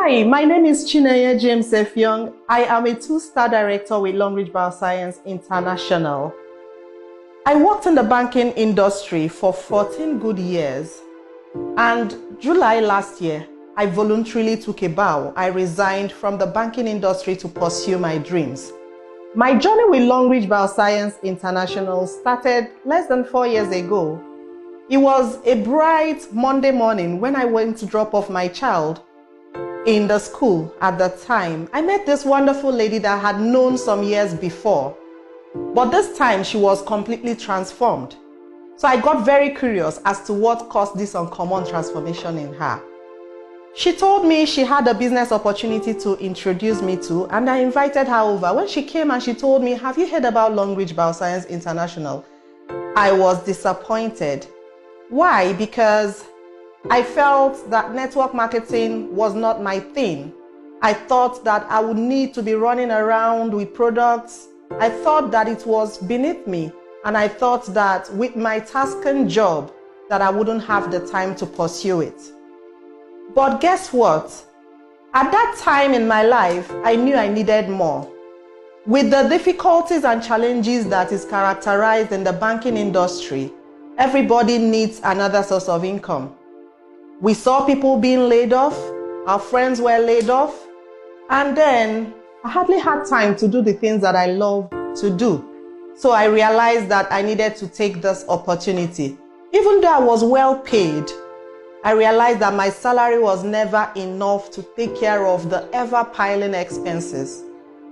Hi, my name is Chinenye James Effiong. I am a two-star director with Longrich Bioscience International. I worked in the banking industry for 14 good years, and July last year, I voluntarily took a bow. I resigned from the banking industry to pursue my dreams. My journey with Longrich Bioscience International started less than 4 years ago. It was a bright Monday morning when I went to drop off my child in the school at the time. I met this wonderful lady that I had known some years before, but this time she was completely transformed. So I got very curious as to what caused this uncommon transformation in her. She told me she had a business opportunity to introduce me to, and I invited her over. When she came and she told me, "Have you heard about Longrich Bioscience International?" I was disappointed. Why? Because I felt that network marketing was not my thing. I thought that I would need to be running around with products. I thought that it was beneath me, and I thought that with my tasking job that I wouldn't have the time to pursue it. But guess what? At that time in my life, I knew I needed more. With the difficulties and challenges that is characterized in the banking industry, everybody needs another source of income. We saw people being laid off, our friends were laid off, and then I hardly had time to do the things that I love to do. So I realized that I needed to take this opportunity. Even though I was well paid, I realized that my salary was never enough to take care of the ever-piling expenses.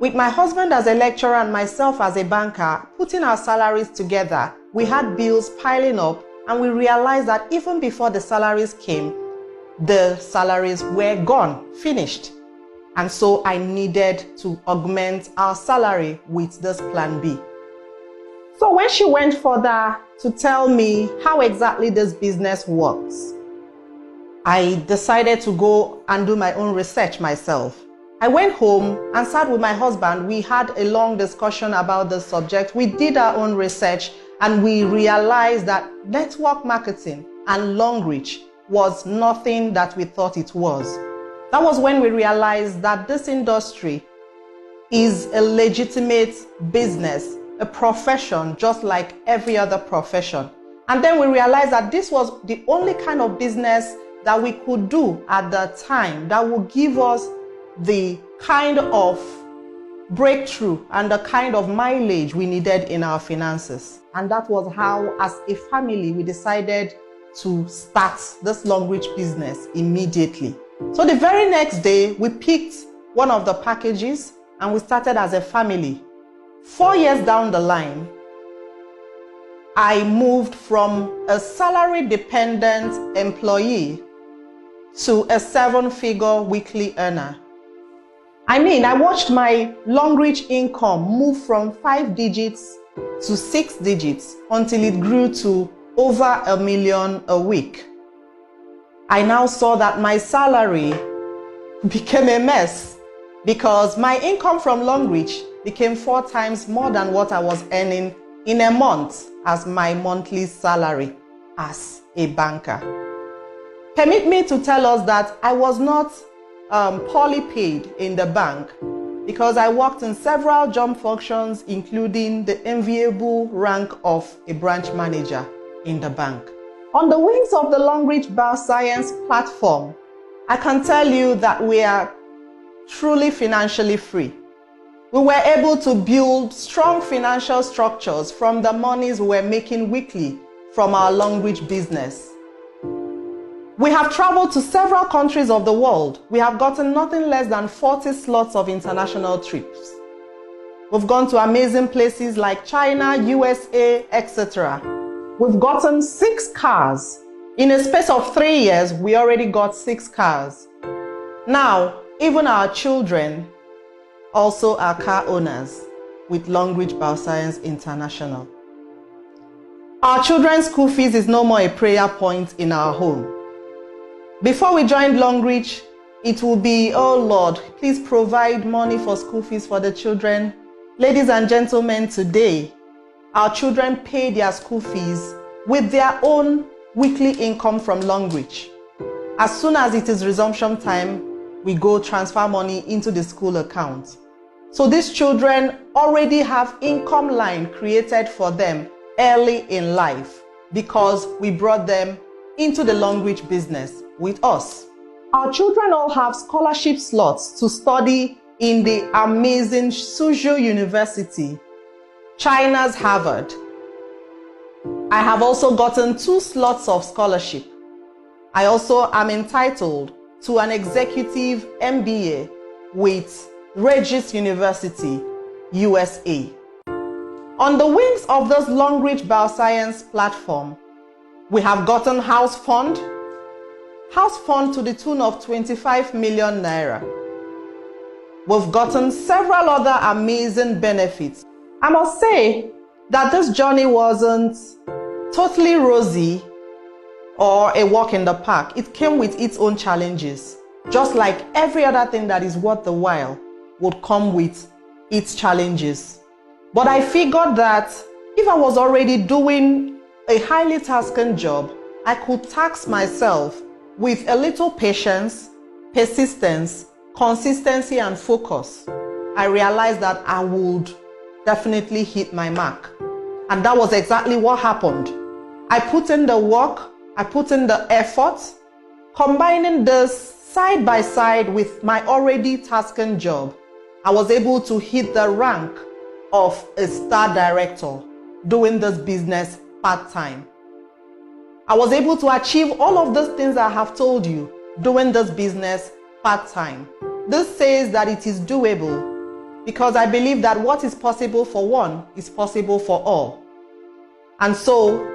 With my husband as a lecturer and myself as a banker, putting our salaries together, we had bills piling up, and we realized that even before the salaries came, the salaries were gone, finished. And so I needed to augment our salary with this plan B. So when she went further to tell me how exactly this business works, I decided to go and do my own research myself. I went home and sat with my husband. We had a long discussion about the subject. We did our own research, and we realized that network marketing and Longrich was nothing that we thought it was. That was when we realized that this industry is a legitimate business, a profession just like every other profession. And then we realized that this was the only kind of business that we could do at the time that would give us the kind of breakthrough and the kind of mileage we needed in our finances. And that was how, as a family, we decided to start this Longrich business immediately. So the very next day, we picked one of the packages and we started as a family. 4 years down the line, I moved from a salary-dependent employee to a 7-figure weekly earner. I watched my Longrich income move from 5 digits to 6 digits until it grew to over $1 million a week. I now saw that my salary became a mess because my income from Longrich became 4 times more than what I was earning in a month as my monthly salary as a banker. Permit me to tell us that I was not poorly paid in the bank, because I worked in several job functions, including the enviable rank of a branch manager in the bank. On the wings of the Longrich Bioscience platform, I can tell you that we are truly financially free. We were able to build strong financial structures from the monies we were making weekly from our Longrich business. We have traveled to several countries of the world. We have gotten nothing less than 40 slots of international trips. We've gone to amazing places like China, USA, etc. We've gotten 6 cars. In a space of 3 years, we already got 6 cars. Now, even our children also are car owners with Longrich Bioscience International. Our children's school fees is no more a prayer point in our home. Before we joined Longrich, it will be, "Oh Lord, please provide money for school fees for the children." Ladies and gentlemen, today, our children pay their school fees with their own weekly income from Longrich. As soon as it is resumption time, we go transfer money into the school account. So these children already have income line created for them early in life because we brought them into the Longrich business with us. Our children all have scholarship slots to study in the amazing Suzhou University, China's Harvard. I have also gotten 2 slots of scholarship. I also am entitled to an executive MBA with Regis University, USA. On the wings of this Longrich Bioscience platform, we have gotten house fund to the tune of 25 million naira. We've gotten several other amazing benefits. I must say that this journey wasn't totally rosy or a walk in the park. It came with its own challenges. Just like every other thing that is worth the while would come with its challenges. But I figured that if I was already doing a highly tasking job, I could tax myself with a little patience, persistence, consistency, and focus. I realized that I would definitely hit my mark. And that was exactly what happened. I put in the work, I put in the effort, combining this side by side with my already tasking job. I was able to hit the rank of a star director doing this business part-time. I was able to achieve all of those things I have told you doing this business part-time. This says that it is doable because I believe that what is possible for one is possible for all. And so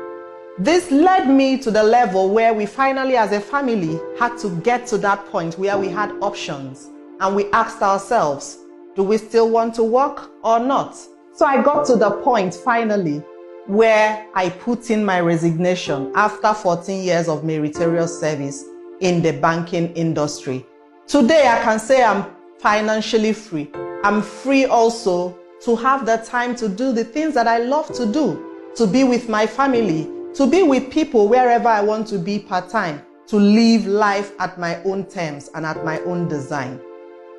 this led me to the level where we finally as a family had to get to that point where we had options and we asked ourselves, do we still want to work or not? So I got to the point finally where I put in my resignation after 14 years of meritorious service in the banking industry. Today I can say I'm financially free. I'm free also to have the time to do the things that I love to do, to be with my family, to be with people wherever I want to be part-time, to live life at my own terms and at my own design.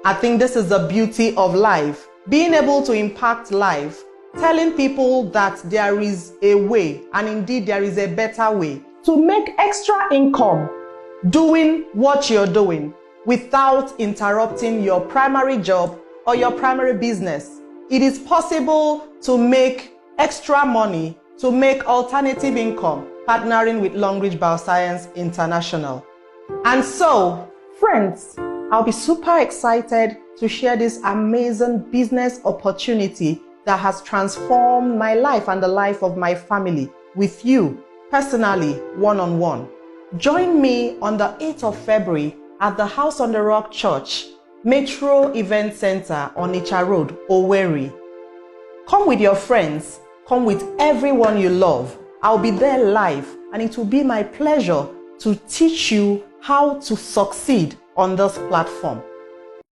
I think this is the beauty of life, being able to impact life, telling people that there is a way, and indeed there is a better way, to make extra income doing what you're doing without interrupting your primary job or your primary business. It is possible to make extra money, to make alternative income, partnering with Longrich Bioscience International. And so, friends, I'll be super excited to share this amazing business opportunity that has transformed my life and the life of my family with you, personally, one-on-one. Join me on the 8th of February at the House on the Rock Church, Metro Event Center on Onitsha Road, Owerri. Come with your friends, come with everyone you love. I'll be there live, and it will be my pleasure to teach you how to succeed on this platform.